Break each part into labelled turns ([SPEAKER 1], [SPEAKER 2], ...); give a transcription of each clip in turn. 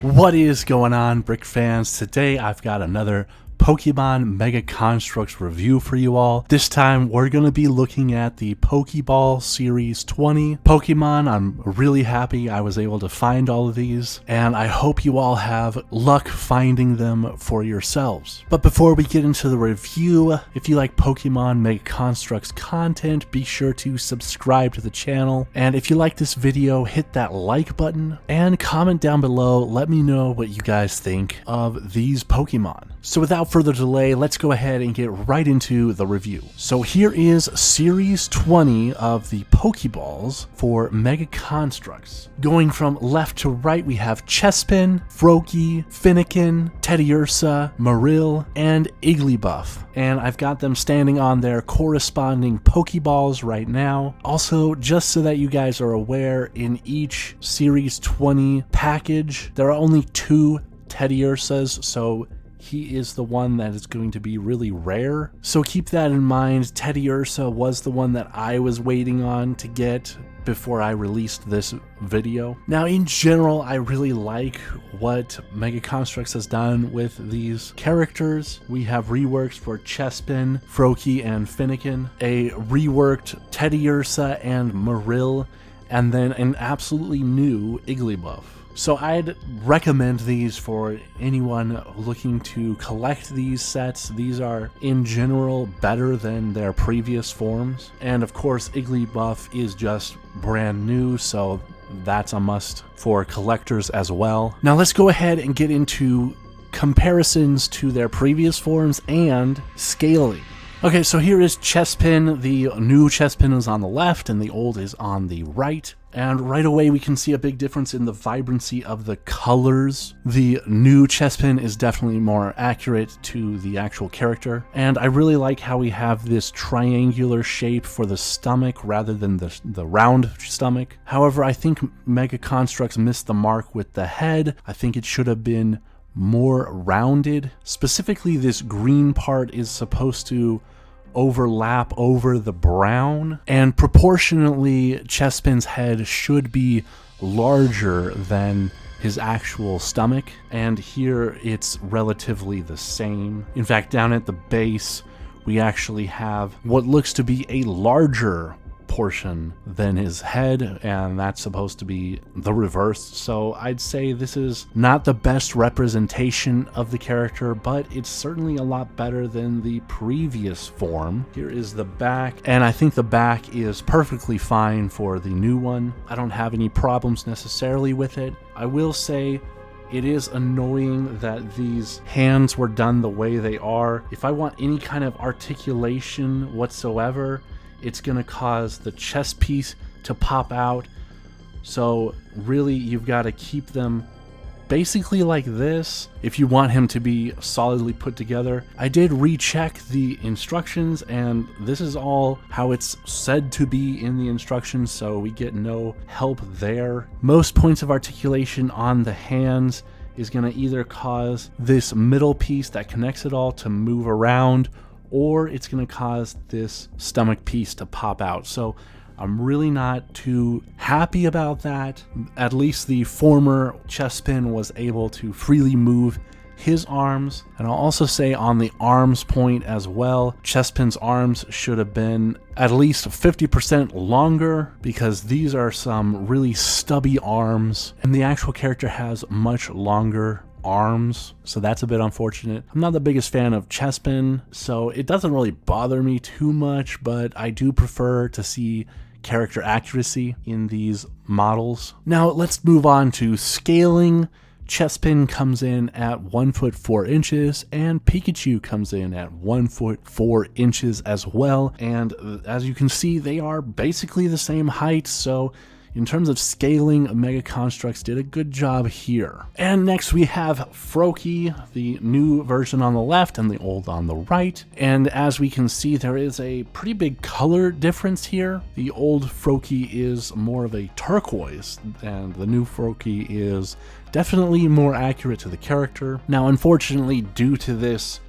[SPEAKER 1] What is going on, Brick fans? Today I've got another Pokemon Mega Construx review for you all. This time we're going to be looking at the Pokéball Series 20 Pokemon. I'm really happy I was able to find all of these, and I hope you all have luck finding them for yourselves. But before we get into the review, if you like Pokemon Mega Construx content, be sure to subscribe to the channel. And if you like this video, hit that like button and comment down below. Let me know what you guys think of these Pokemon. So without further delay, let's go ahead and get right into the review. So here is Series 20 of the Pokeballs for Mega Construx. Going from left to right, we have Chespin, Froakie, Fennekin, Teddiursa, Marill, and Igglybuff. And I've got them standing on their corresponding Pokeballs right now. Also, just so that you guys are aware, in each Series 20 package, there are only 2 Teddiursas, so he is the one that is going to be really rare. So keep that in mind. Teddiursa was the one that I was waiting on to get before I released this video. Now, in general, I really like what Mega Construx has done with these characters. We have reworks for Chespin, Froakie, and Fennekin, a reworked Teddiursa and Marill, and then an absolutely new Igglybuff. So I'd recommend these for anyone looking to collect these sets. These are, in general, better than their previous forms. And of course, Igglybuff is just brand new, so that's a must for collectors as well. Now let's go ahead and get into comparisons to their previous forms and scaling. Okay, so here is Chespin. The new Chespin is on the left and the old is on the right. And right away we can see a big difference in the vibrancy of the colors. The new Chespin is definitely more accurate to the actual character. And I really like how we have this triangular shape for the stomach rather than the round stomach. However, I think Mega Construx missed the mark with the head. I think it should have been more rounded. Specifically, this green part is supposed to overlap over the brown, and proportionately Chespin's head should be larger than his actual stomach, and here it's relatively the same. In fact, down at the base we actually have what looks to be a larger portion than his head, and that's supposed to be the reverse. So I'd say this is not the best representation of the character, but it's certainly a lot better than the previous form. Here is the back, and I think the back is perfectly fine for the new one. I don't have any problems necessarily with it. I will say it is annoying that these hands were done the way they are. If I want any kind of articulation whatsoever, it's going to cause the chest piece to pop out. So really, you've got to keep them basically like this if you want him to be solidly put together. I did recheck the instructions, and this is all how it's said to be in the instructions, so we get no help there. Most points of articulation on the hands is going to either cause this middle piece that connects it all to move around, or it's going to cause this stomach piece to pop out. So I'm really not too happy about that. At least the former Chespin was able to freely move his arms. And I'll also say on the arms point as well, Chespin's arms should have been at least 50% longer, because these are some really stubby arms, and the actual character has much longer arms, so that's a bit unfortunate. I'm not the biggest fan of Chespin, so it doesn't really bother me too much, but I do prefer to see character accuracy in these models. Now let's move on to scaling. Chespin comes in at 1 foot 4 inches, and Pikachu comes in at 1 foot 4 inches as well, and as you can see, they are basically the same height, so in terms of scaling, Mega Construx did a good job here. And next we have Froakie, the new version on the left and the old on the right. And as we can see, there is a pretty big color difference here. The old Froakie is more of a turquoise, and the new Froakie is definitely more accurate to the character. Now, unfortunately, due to this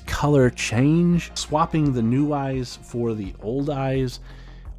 [SPEAKER 1] color change, swapping the new eyes for the old eyes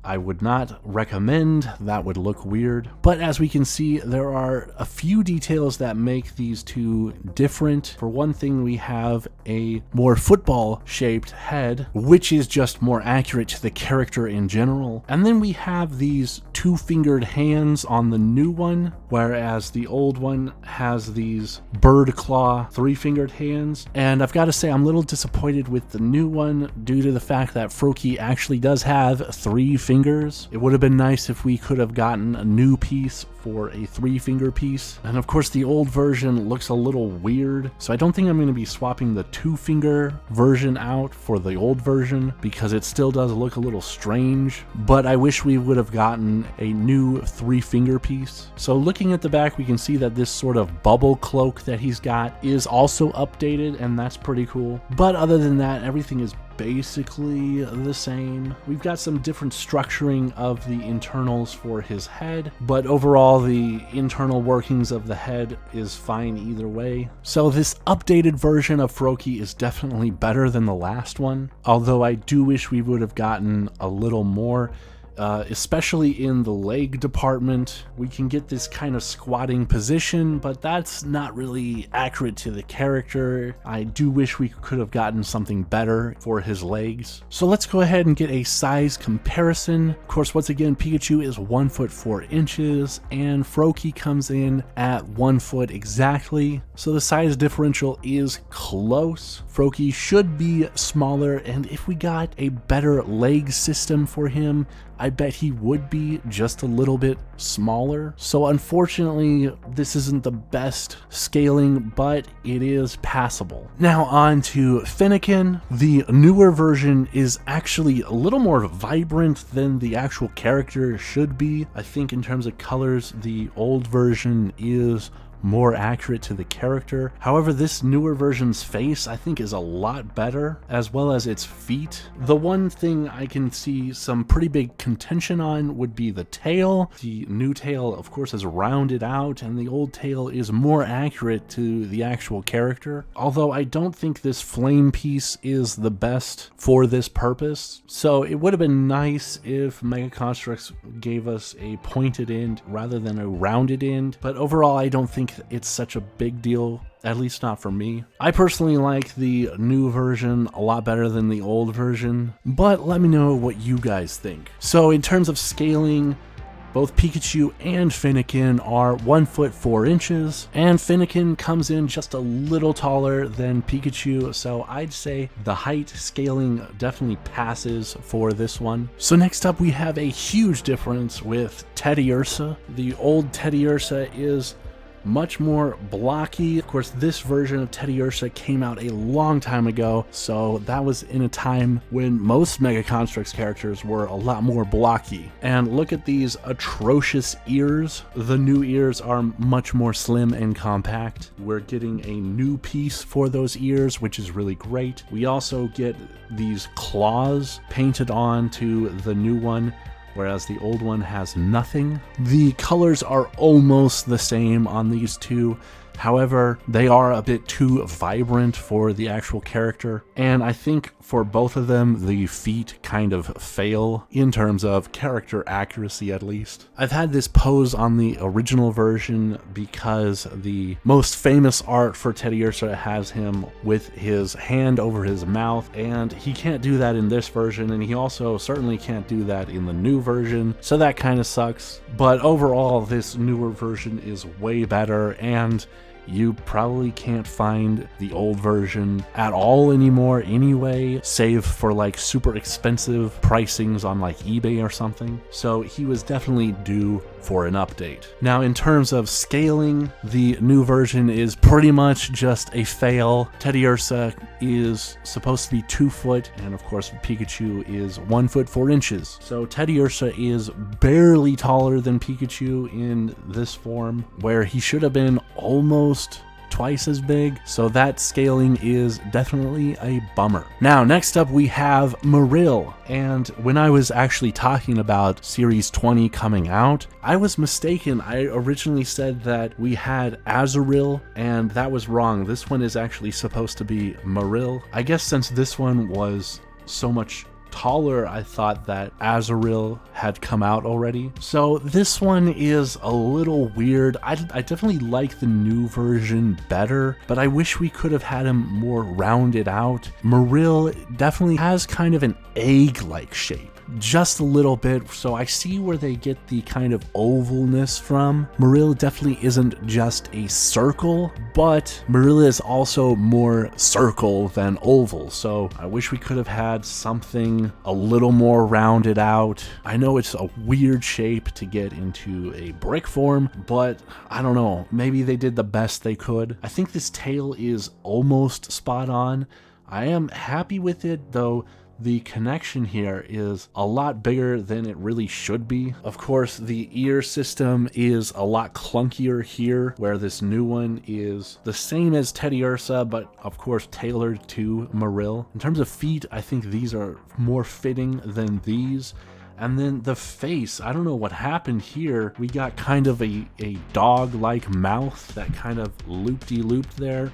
[SPEAKER 1] I would not recommend. That would look weird. But as we can see, there are a few details that make these two different. For one thing, we have a more football-shaped head, which is just more accurate to the character in general. And then we have these two-fingered hands on the new one, whereas the old one has these bird claw three-fingered hands. And I've got to say, I'm a little disappointed with the new one due to the fact that Froakie actually does have 3 fingers. It would have been nice if we could have gotten a new piece for a 3-finger piece. And of course, the old version looks a little weird, so I don't think I'm going to be swapping the 2-finger version out for the old version because it still does look a little strange. But I wish we would have gotten a new 3-finger piece. So looking at the back, we can see that this sort of bubble cloak that he's got is also updated, and that's pretty cool. But other than that, everything is basically the same. We've got some different structuring of the internals for his head, but overall the internal workings of the head is fine either way. So this updated version of Froakie is definitely better than the last one, although I do wish we would have gotten a little more. Especially in the leg department, we can get this kind of squatting position, but that's not really accurate to the character. I do wish we could have gotten something better for his legs. So let's go ahead and get a size comparison. Of course, once again, Pikachu is 1 foot 4 inches, and Froakie comes in at 1 foot exactly. So the size differential is close. Froakie should be smaller, and if we got a better leg system for him, I bet he would be just a little bit smaller. So unfortunately, this isn't the best scaling, but it is passable. Now on to Fennekin. The newer version is actually a little more vibrant than the actual character should be. I think in terms of colors, the old version is more accurate to the character. However, this newer version's face I think is a lot better, as well as its feet. The one thing I can see some pretty big contention on would be the tail. The new tail, of course, is rounded out, and the old tail is more accurate to the actual character. Although I don't think this flame piece is the best for this purpose. So it would have been nice if Mega Construx gave us a pointed end rather than a rounded end. But overall, I don't think it's such a big deal, at least not for me. I personally like the new version a lot better than the old version, but let me know what you guys think. So in terms of scaling, both Pikachu and Fennekin are 1 foot 4 inches, and Fennekin comes in just a little taller than Pikachu, so I'd say the height scaling definitely passes for this one. So next up we have a huge difference with Teddiursa. The old Teddiursa is much more blocky. Of course, this version of Teddiursa came out a long time ago, so that was in a time when most Mega Construx characters were a lot more blocky. And look at these atrocious ears. The new ears are much more slim and compact. We're getting a new piece for those ears, which is really great. We also get these claws painted on to the new one, whereas the old one has nothing. The colors are almost the same on these two. However, they are a bit too vibrant for the actual character, and I think for both of them, the feet kind of fail in terms of character accuracy, at least. I've had this pose on the original version because the most famous art for Teddiursa has him with his hand over his mouth, and he can't do that in this version, and he also certainly can't do that in the new version, so that kind of sucks. But overall, this newer version is way better, and you probably can't find the old version at all anymore anyway, save for like super expensive pricings on like eBay or something. So he was definitely due for an update. Now, in terms of scaling, the new version is pretty much just a fail. Teddiursa is supposed to be 2 foot, and of course Pikachu is 1 foot 4 inches. So Teddiursa is barely taller than Pikachu in this form, where he should have been almost twice as big, so that scaling is definitely a bummer. Now, next up we have Marill, and when I was actually talking about Series 20 coming out, I was mistaken. I originally said that we had Azurill, and that was wrong. This one is actually supposed to be Marill. I guess since this one was so much taller, I thought that Azurill had come out already. So this one is a little weird. I definitely like the new version better, but I wish we could have had him more rounded out. Marill definitely has kind of an egg-like shape. Just a little bit, so I see where they get the kind of ovalness from. Marill definitely isn't just a circle, but Marill is also more circle than oval, so I wish we could have had something a little more rounded out. I know it's a weird shape to get into a brick form, but I don't know, maybe they did the best they could. I think this tail is almost spot on. I am happy with it, though the connection here is a lot bigger than it really should be. Of course, the ear system is a lot clunkier here, where this new one is the same as Teddiursa, but of course tailored to Marill. In terms of feet, I think these are more fitting than these. And then the face, I don't know what happened here. We got kind of a dog-like mouth that kind of loop-de-looped there,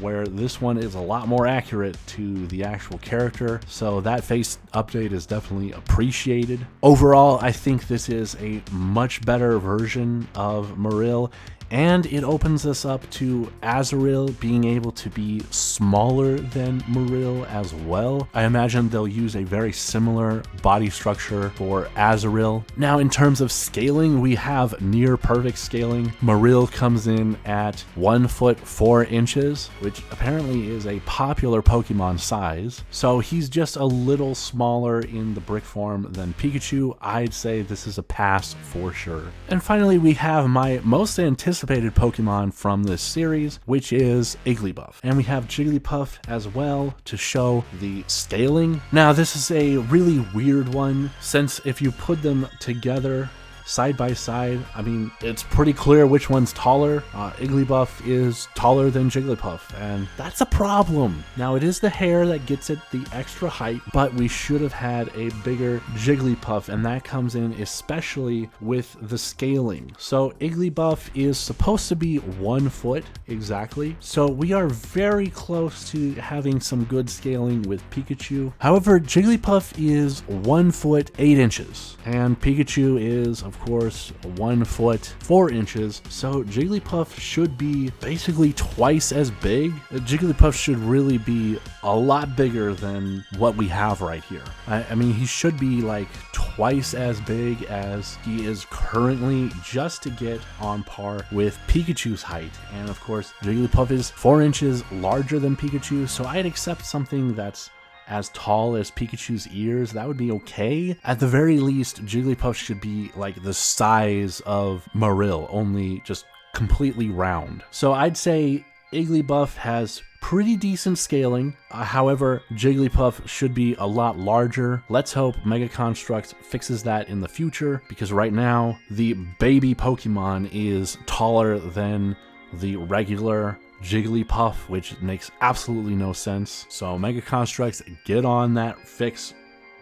[SPEAKER 1] where this one is a lot more accurate to the actual character. So that face update is definitely appreciated. Overall, I think this is a much better version of Marill, and it opens us up to Azurill being able to be smaller than Marill as well. I imagine they'll use a very similar body structure for Azurill. Now, in terms of scaling, we have near perfect scaling. Marill comes in at 1 foot 4 inches, which apparently is a popular Pokemon size. So he's just a little smaller in the brick form than Pikachu. I'd say this is a pass for sure. And finally, we have my most anticipated Pokemon from this series, which is Igglybuff. And we have Jigglypuff as well to show the scaling. Now, this is a really weird one, since if you put them together side by side, I mean, it's pretty clear which one's taller. Igglybuff is taller than Jigglypuff, and that's a problem. Now, it is the hair that gets it the extra height, but we should have had a bigger Jigglypuff, and that comes in especially with the scaling. So Igglybuff is supposed to be 1 foot exactly, so we are very close to having some good scaling with Pikachu. However, Jigglypuff is 1 foot 8 inches, and Pikachu is, of course, 1 foot 4 inches, so Jigglypuff should be basically twice as big. Jigglypuff should really be a lot bigger than what we have right here. I mean, he should be like twice as big as he is currently, just to get on par with Pikachu's height. And of course, Jigglypuff is 4 inches larger than Pikachu, so I'd accept something that's as tall as Pikachu's ears. That would be okay. At the very least, Jigglypuff should be like the size of Marill, only just completely round. So I'd say Igglybuff has pretty decent scaling. However, Jigglypuff should be a lot larger. Let's hope Mega Construx fixes that in the future, because right now the baby Pokemon is taller than the regular Jigglypuff, which makes absolutely no sense. So Mega Construx, get on that fix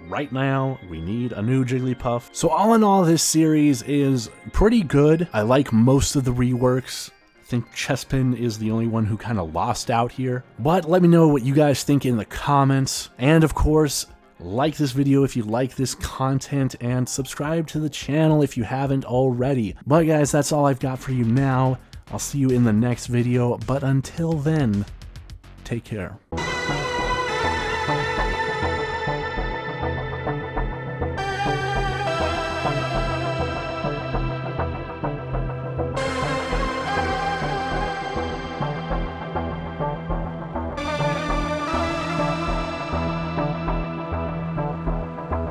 [SPEAKER 1] right now. We need a new Jigglypuff. So all in all, this series is pretty good. I like most of the reworks. I think Chespin is the only one who kind of lost out here. But let me know what you guys think in the comments. And of course, like this video if you like this content, and subscribe to the channel if you haven't already. But guys, that's all I've got for you now. I'll see you in the next video, but until then, take care.